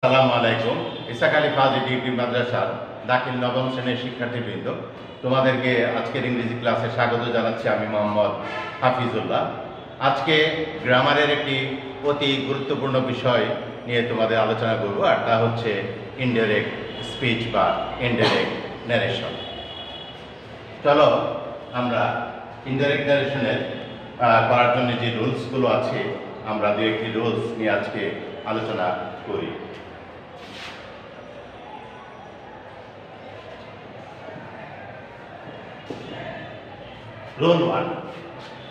আসসালামু আলাইকুম। ইসাক আলী ফাজ ডিগ্রি মাদ্রাসার দাখিল নবম শ্রেণীর শিক্ষার্থীবৃন্দ, তোমাদেরকে আজকের ইংরেজি ক্লাসে স্বাগত জানাচ্ছি। আমি মোহাম্মদ হাফিজুল্লাহ। আজকে গ্রামারের একটি অতি গুরুত্বপূর্ণ বিষয় নিয়ে তোমাদের আলোচনা করব, আর তা হচ্ছে ইনডাইরেক্ট স্পিচ বা ইনডাইরেক্ট ন্যারেশন। চলো আমরা ইনডাইরেক্ট ন্যারেশনের করার জন্য যে রুলসগুলো আছে, আমরা দু একটি রুলস নিয়ে আজকে আলোচনা করি।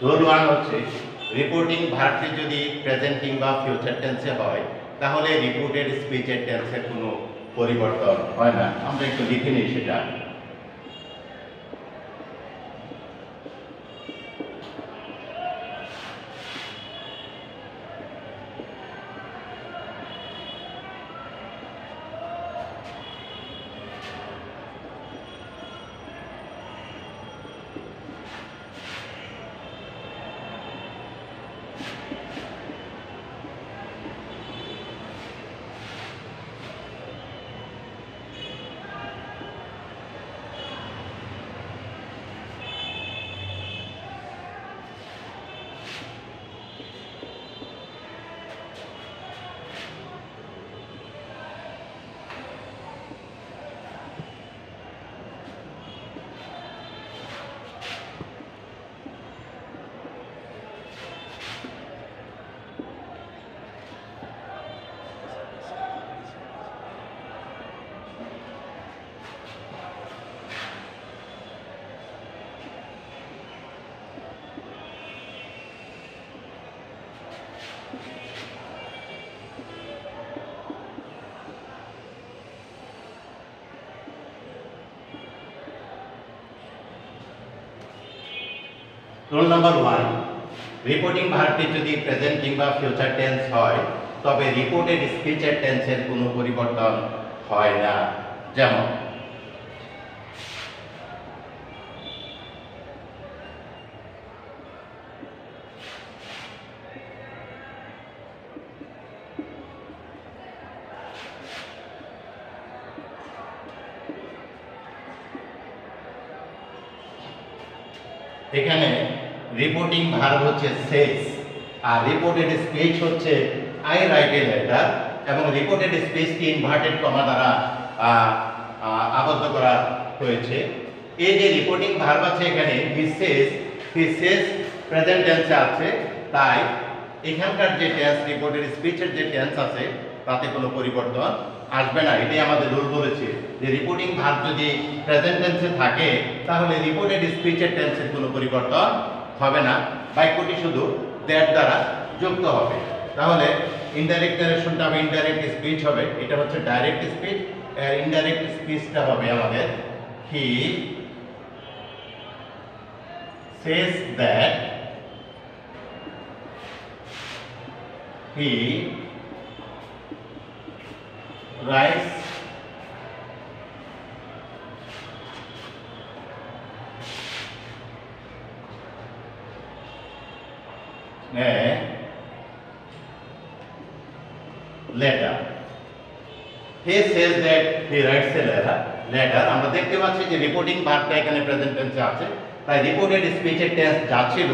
রোল ওয়ান হচ্ছে রিপোর্টিং ভার্বটি যদি প্রেজেন্ট কিংবা ফিউচার টেন্সে হয়, তাহলে রিপোর্টেড স্পিচের টেন্সের কোনো পরিবর্তন হয় না। আমরা একটু লিখে নিই সেটা। রুল নাম্বার 1, রিপোর্টিং ভার্বটি যদি প্রেজেন্ট কিংবা ফিউচার টেন্স হয়, তবে রিপোর্টেড স্পিচের টেন্সের কোনো পরিবর্তন হয় না। যেমন এখানে রিপোর্টিং ভার্ব হচ্ছে সেজ, আর রিপোর্টেড স্পিচ হচ্ছে আই রাইট এ লেটার, এবং রিপোর্টেড স্পিচকে ইনভার্টেড কমা দ্বারা আবদ্ধ করা হয়েছে। এই যে রিপোর্টিং ভার্ব আছে এখানে হি সেজ প্রেজেন্ট টেন্সে আছে, তাই এখানকার যে টেন্স রিপোর্টেড স্পিচের যে টেন্স আছে তাতে কোনো পরিবর্তন আসবে না। এটাই আমাদের রুল বলেছে যে রিপোর্টিং ভার্ব যদি প্রেজেন্ট টেন্সে থাকে, তাহলে রিপোর্টেড স্পিচের টেন্সের কোনো পরিবর্তন হবে না। বাক্যটি শুধু দ্যাট দ্বারা যুক্ত হবে। তাহলে ইনডাইরেক্ট ন্যারেশনটা হবে ইনডাইরেক্ট স্পিচ হবে, এটা হচ্ছে ডাইরেক্ট স্পিচ। ইনডাইরেক্ট স্পিচটা হবে আমাদের he says that, he writes a letter. He says that he writes a letter. আমরা দেখতে পাচ্ছি যে রিপোর্টিং ভার্বটা এখানে প্রেজেন্ট টেন্সে আছে, তাই রিপোর্টেড স্পিচের টেন্স যা ছিল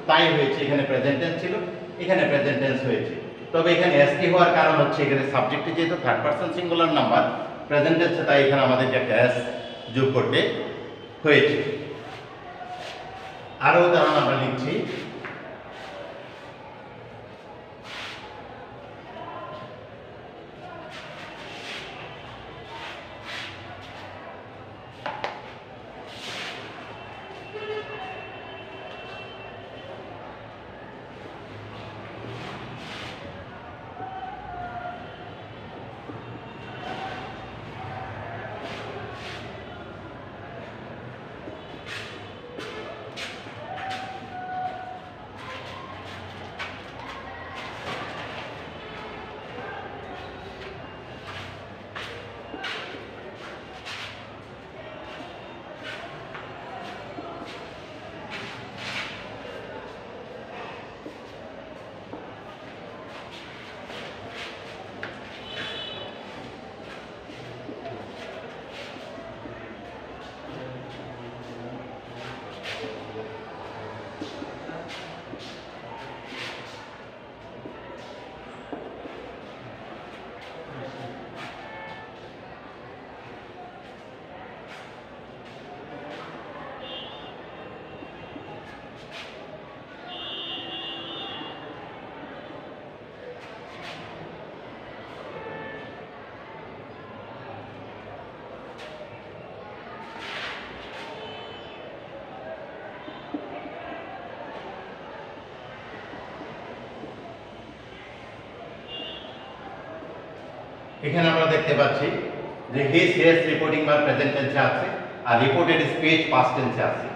তাই হয়েছে। এখানে প্রেজেন্ট টেন্স ছিল, এখানে প্রেজেন্ট টেন্স হয়েছে। তবে এখানে এসটি হওয়ার কারণ হচ্ছে এখানে সাবজেক্টে যেহেতু third person singular number present টেন্সে, তাই এখানে আমাদেরকে একটা এস যোগ করতে হয়েছে। আরো উদাহরণ আমরা লিখছি। এখানে আমরা দেখতে পাচ্ছি যে হি সেজ রিপোর্টিং ভার্ব প্রেজেন্ট টেন্সে আছে আর রিপোর্টেড স্পিচ পাস্ট টেন্সে আছে।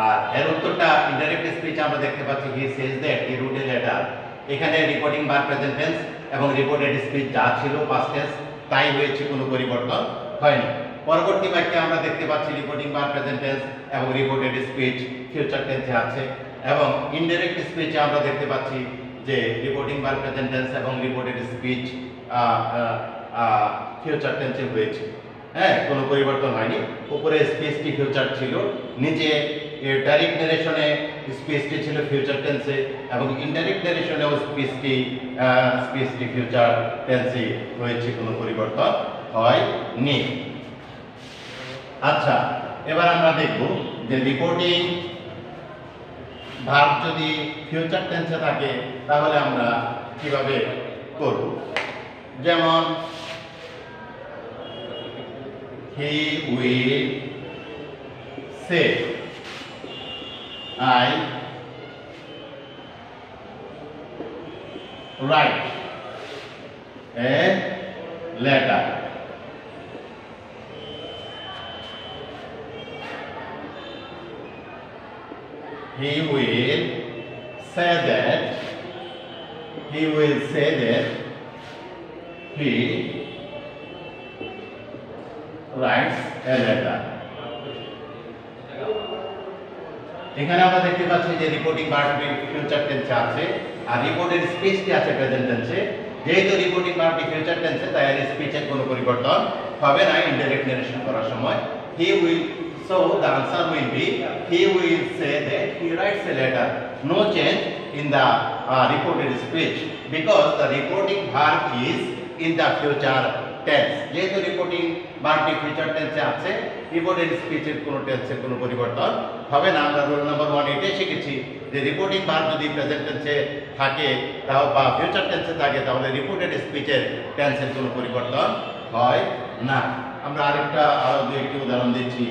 আর এর উত্তরটা ইনডাইরেক্ট স্পিচ আমরা দেখতে পাচ্ছি he says that he wrote a letter. এখানে রিপোর্টিং ভার্ব প্রেজেন্ট টেন্স এবং রিপোর্টেড স্পিচ যা ছিল পাস্ট টেন্স তাই হয়েছে, কোনো পরিবর্তন হয়নি। পরবর্তী বাক্যে আমরা দেখতে পাচ্ছি রিপোর্টিং ভার্ব প্রেজেন্ট টেন্স এবং রিপোর্টেড স্পিচ ফিউচার টেন্সে আছে এবং ইনডাইরেক্ট স্পিচে আমরা দেখতে পাচ্ছি যে রিপোর্টিং ভার্ব প্রেজেন্ট টেন্স এবং রিপোর্টেড স্পিচ ফিউচার টেন্সে হয়েছে। হ্যাঁ, কোনো পরিবর্তন হয়নি। উপরে স্পিচটি ফিউচার ছিল, নিচে ডাইরেক্ট নারেশনে স্পিচটি ছিল ফিউচার টেন্সে এবং ইনডাইরেক্ট নারেশনেও স্পিচটি ফিউচার টেন্সে হয়েছে, কোনো পরিবর্তন হয়নি। আচ্ছা, এবার আমরা দেখব যে রিপোর্টিং ভার্ব যদি ফিউচার টেন্সে থাকে তাহলে আমরা কিভাবে করব। যেমন he will say I write a letter. He will say that he writes a letter. এখানে আমরা দেখতে পাচ্ছি যে রিপোর্টিং ভার্ব ফিউচার টেন্সে আছে আর রিপোর্টেড স্পিচটি আছে প্রেজেন্ট টেন্সে। যেহেতু রিপোর্টিং ভার্বটি ফিউচার টেন্সে তাই এর স্পিচের কোনো পরিবর্তন হবে না ইনডাইরেক্ট নারেশন করার সময়। He will, so the answer will be he will say that he writes a letter. No change in the reported speech because the reporting verb is in the future tense. যেহেতু reporting ভার্বটি future টেন্সে আছে, reported স্পিচের কোনো টেন্সের কোনো পরিবর্তন হবে না। আমরা রুল নাম্বার 1 এটাই শিখেছি যে রিপোর্টিং ভার্ব যদি প্রেজেন্ট টেন্সে থাকে বা ফিউচার টেন্সে থাকে তাহলে রিপোর্টেড স্পিচের টেন্সের কোনো পরিবর্তন হয় না। আমরা আরো দুই একটি উদাহরণ দিচ্ছি।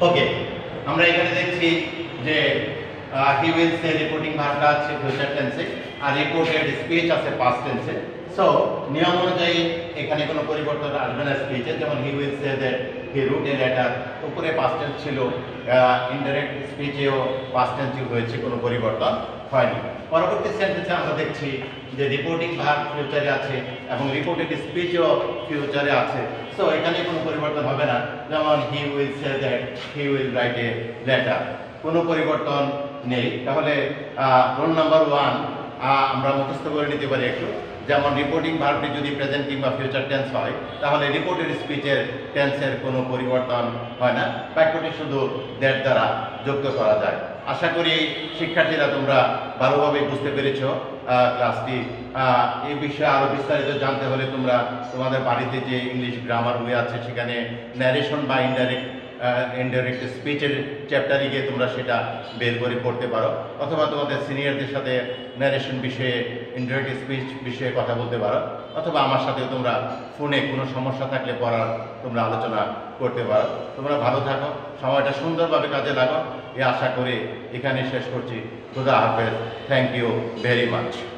ওকে, আমরা এখানে দেখছি যে হি উইল সে রিপোর্টিং ভার্বটা আছে ফিউচার টেন্সে আর রিপোর্টেড স্পিচ আছে পাস্ট টেন্সে। সো নিয়ম অনুযায়ী এখানে কোনো পরিবর্তন আসবে না স্পিচে। যেমন he will say that he wrote a letter, উপরে পাস্ট টেন্স ছিল, ইনডাইরেক্ট স্পিচেও পাস্ট টেন্সই হয়েছে, কোনো পরিবর্তন হয়নি। পরবর্তী সেন্টেন্সে আমরা দেখছি যে রিপোর্টিং ভার্ব ফিউচারে আছে এবং রিপোর্টেড স্পিচও ফিউচারে আছে। সো এখানে কোনো পরিবর্তন হবে না। যেমন he will say that he will write a letter, কোনো পরিবর্তন নেই। তাহলে রোল নাম্বার 1 আমরা মুখস্থ করে নিতে পারি একটু। যেমন রিপোর্টিং ভার্বটি যদি প্রেজেন্ট কিংবা ফিউচার টেন্স হয় তাহলে রিপোর্টেড স্পিচের টেন্সের কোনো পরিবর্তন হয় না, বাক্যটি শুধু দ্যাট দ্বারা যুক্ত করা যায়। আশা করি শিক্ষার্থীরা তোমরা ভালোভাবে বুঝতে পেরেছো ক্লাসটি। এই বিষয়ে আরো বিস্তারিত জানতে হলে তোমরা তোমাদের বাড়িতে যে ইংলিশ গ্রামার বই আছে সেখানে ন্যারেশন বা ইনডাইরেক্ট স্পিচের চ্যাপ্টারে গিয়ে তোমরা সেটা বের করে পড়তে পারো, অথবা তোমাদের সিনিয়রদের সাথে ন্যারেশন বিষয়ে ইনডাইরেক্ট স্পিচ বিষয়ে কথা বলতে পারো। অথবা আমার সাথেও তোমরা ফোনে কোনো সমস্যা থাকলে পড়ার তোমরা আলোচনা করতে পারো। তোমরা ভালো থাকো, সময়টা সুন্দরভাবে কাজে লাগো, এই আশা করে এখানে শেষ করছি। খুদা হাফেজ। Thank you very much.